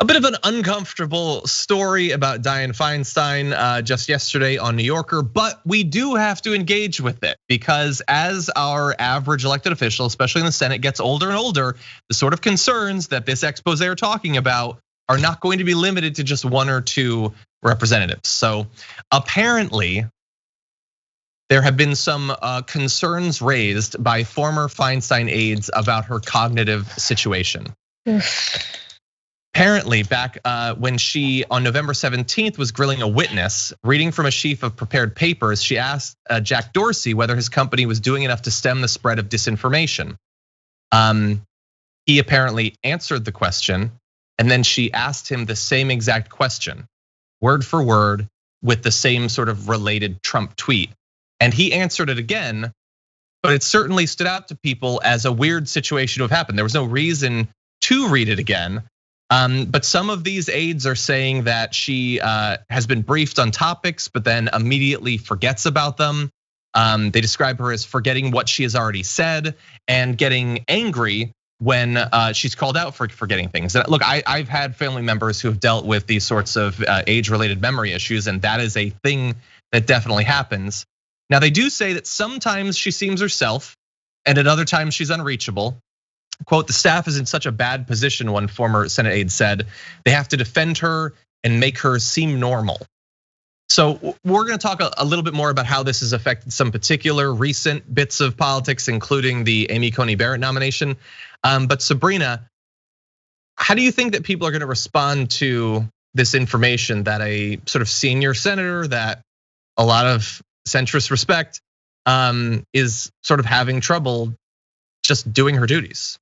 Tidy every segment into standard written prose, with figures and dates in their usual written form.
A bit of an uncomfortable story about Dianne Feinstein just yesterday on New Yorker, but we do have to engage with it because as our average elected official, especially in the Senate, gets older and older, the sort of concerns that this expose are talking about are not going to be limited to just one or two representatives. So apparently, there have been some concerns raised by former Feinstein aides about her cognitive situation. Apparently, back when she, on November 17th, was grilling a witness, reading from a sheaf of prepared papers, she asked Jack Dorsey whether his company was doing enough to stem the spread of disinformation. He apparently answered the question, and then she asked him the same exact question, word for word, with the same sort of related Trump tweet. And he answered it again, but it certainly stood out to people as a weird situation to have happened. There was no reason to read it again. But some of these aides are saying that she has been briefed on topics, but then immediately forgets about them. They describe her as forgetting what she has already said and getting angry when she's called out for forgetting things. And look, I've had family members who have dealt with these sorts of age-related memory issues, and that is a thing that definitely happens. Now, they do say that sometimes she seems herself, and at other times she's unreachable. Quote, the staff is in such a bad position, one former Senate aide said. They have to defend her and make her seem normal. So we're gonna talk a little bit more about how this has affected some particular recent bits of politics, including the Amy Coney Barrett nomination. But Sabrina, how do you think that people are gonna respond to this information that a sort of senior senator that a lot of centrists respect is sort of having trouble just doing her duties?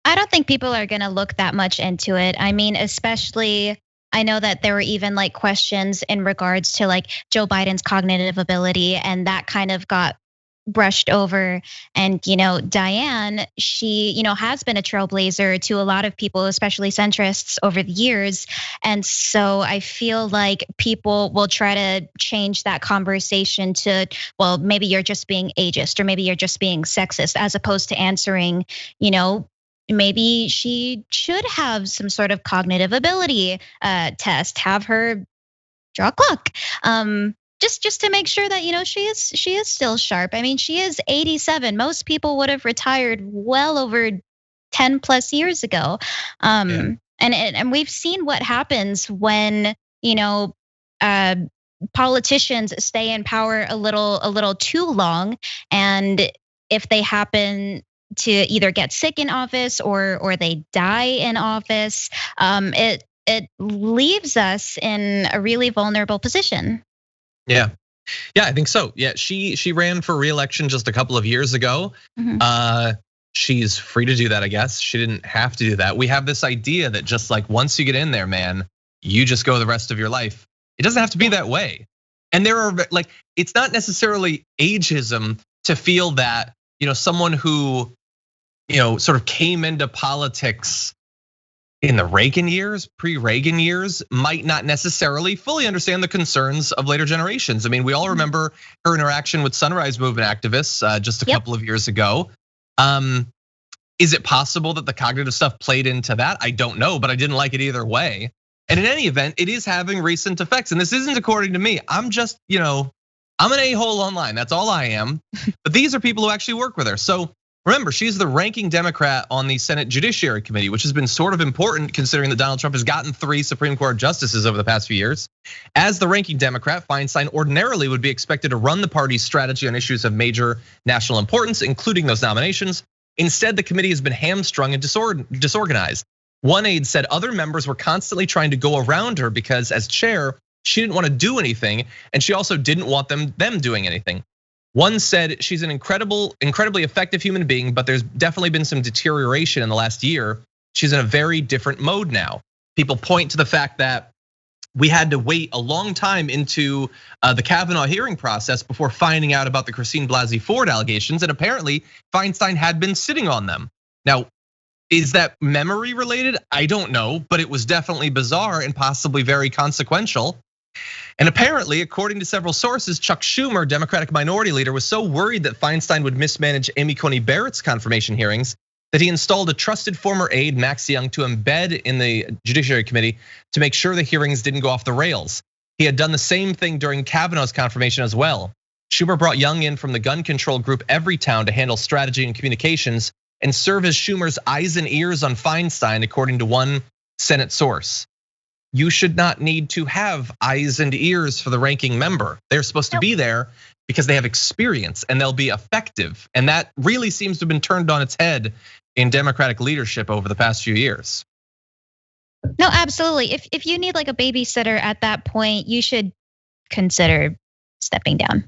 I don't think people are gonna look that much into it. I mean, especially, I know that there were even like questions in regards to like Joe Biden's cognitive ability, and that kind of got brushed over. And Dianne, she has been a trailblazer to a lot of people, especially centrists, over the years. And so I feel like people will try to change that conversation to, well, maybe you're just being ageist, or maybe you're just being sexist, as opposed to answering, maybe she should have some sort of cognitive ability test, have her draw a clock. Just to make sure that she is still sharp. I mean, she is 87. Most people would have retired well over 10 plus years ago. And we've seen what happens when politicians stay in power a little too long, and if they happen to either get sick in office or they die in office, it leaves us in a really vulnerable position. Yeah, I think so. Yeah, she ran for re-election just a couple of years ago. She's free to do that, I guess. She didn't have to do that. We have this idea that just like once you get in there, man, you just go the rest of your life. It doesn't have to be that way. And there are like, it's not necessarily ageism to feel that someone who sort of came into politics in the Reagan years, pre-Reagan years, might not necessarily fully understand the concerns of later generations. I mean, we all remember her interaction with Sunrise Movement activists just a couple of years ago. Is it possible that the cognitive stuff played into that? I don't know, but I didn't like it either way. And in any event, it is having recent effects. And this isn't according to me. I'm just, I'm an a-hole online. That's all I am. But these are people who actually work with her. So remember, she's the ranking Democrat on the Senate Judiciary Committee, which has been sort of important considering that Donald Trump has gotten 3 Supreme Court justices over the past few years. As the ranking Democrat, Feinstein ordinarily would be expected to run the party's strategy on issues of major national importance, including those nominations. Instead, the committee has been hamstrung and disorganized. One aide said other members were constantly trying to go around her because as chair, she didn't want to do anything, and she also didn't want them doing anything. One said she's an incredibly effective human being, but there's definitely been some deterioration in the last year. She's in a very different mode now. People point to the fact that we had to wait a long time into the Kavanaugh hearing process before finding out about the Christine Blasey Ford allegations, and apparently Feinstein had been sitting on them. Now, is that memory related? I don't know, but it was definitely bizarre and possibly very consequential. And apparently, according to several sources, Chuck Schumer, Democratic minority leader, was so worried that Feinstein would mismanage Amy Coney Barrett's confirmation hearings that he installed a trusted former aide, Max Young, to embed in the Judiciary Committee to make sure the hearings didn't go off the rails. He had done the same thing during Kavanaugh's confirmation as well. Schumer brought Young in from the gun control group Everytown to handle strategy and communications and serve as Schumer's eyes and ears on Feinstein, according to one Senate source. You should not need to have eyes and ears for the ranking member. They're supposed to be there because they have experience and they'll be effective. And that really seems to have been turned on its head in Democratic leadership over the past few years. No, absolutely. If you need like a babysitter at that point, you should consider stepping down.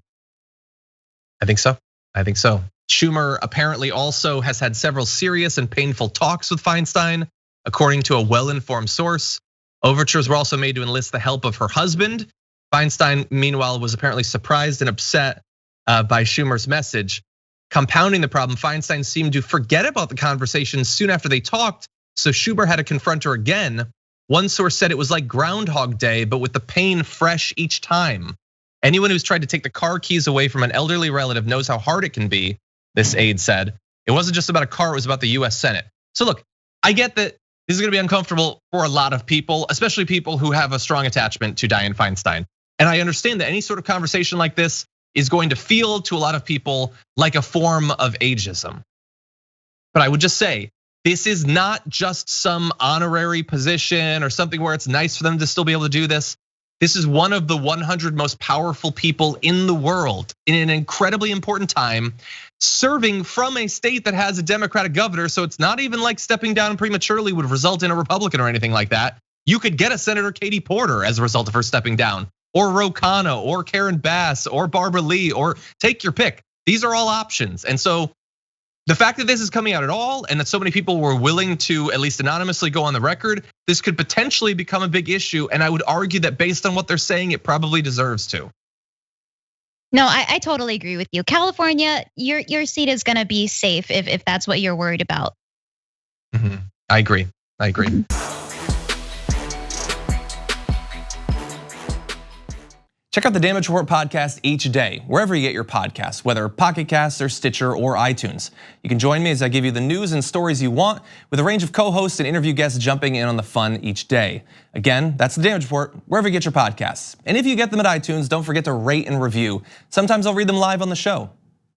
I think so. Schumer apparently also has had several serious and painful talks with Feinstein, according to a well-informed source. Overtures were also made to enlist the help of her husband. Feinstein, meanwhile, was apparently surprised and upset by Schumer's message. Compounding the problem, Feinstein seemed to forget about the conversation soon after they talked, so Schumer had to confront her again. One source said it was like Groundhog Day, but with the pain fresh each time. Anyone who's tried to take the car keys away from an elderly relative knows how hard it can be, this aide said. It wasn't just about a car, it was about the US Senate. So look, I get that this is gonna be uncomfortable for a lot of people, especially people who have a strong attachment to Dianne Feinstein. And I understand that any sort of conversation like this is going to feel to a lot of people like a form of ageism. But I would just say, this is not just some honorary position or something where it's nice for them to still be able to do this. This is one of the 100 most powerful people in the world in an incredibly important time, serving from a state that has a Democratic governor. So it's not even like stepping down prematurely would result in a Republican or anything like that. You could get a Senator Katie Porter as a result of her stepping down, or Ro Khanna, or Karen Bass, or Barbara Lee, or take your pick. These are all options. And so the fact that this is coming out at all and that so many people were willing to at least anonymously go on the record, this could potentially become a big issue. And I would argue that based on what they're saying, it probably deserves to. No, I totally agree with you. California, your seat is gonna be safe if that's what you're worried about. I agree. Check out the Damage Report podcast each day, wherever you get your podcasts, whether Pocket Casts or Stitcher or iTunes. You can join me as I give you the news and stories you want, with a range of co-hosts and interview guests jumping in on the fun each day. Again, that's the Damage Report, wherever you get your podcasts. And if you get them at iTunes, don't forget to rate and review. Sometimes I'll read them live on the show.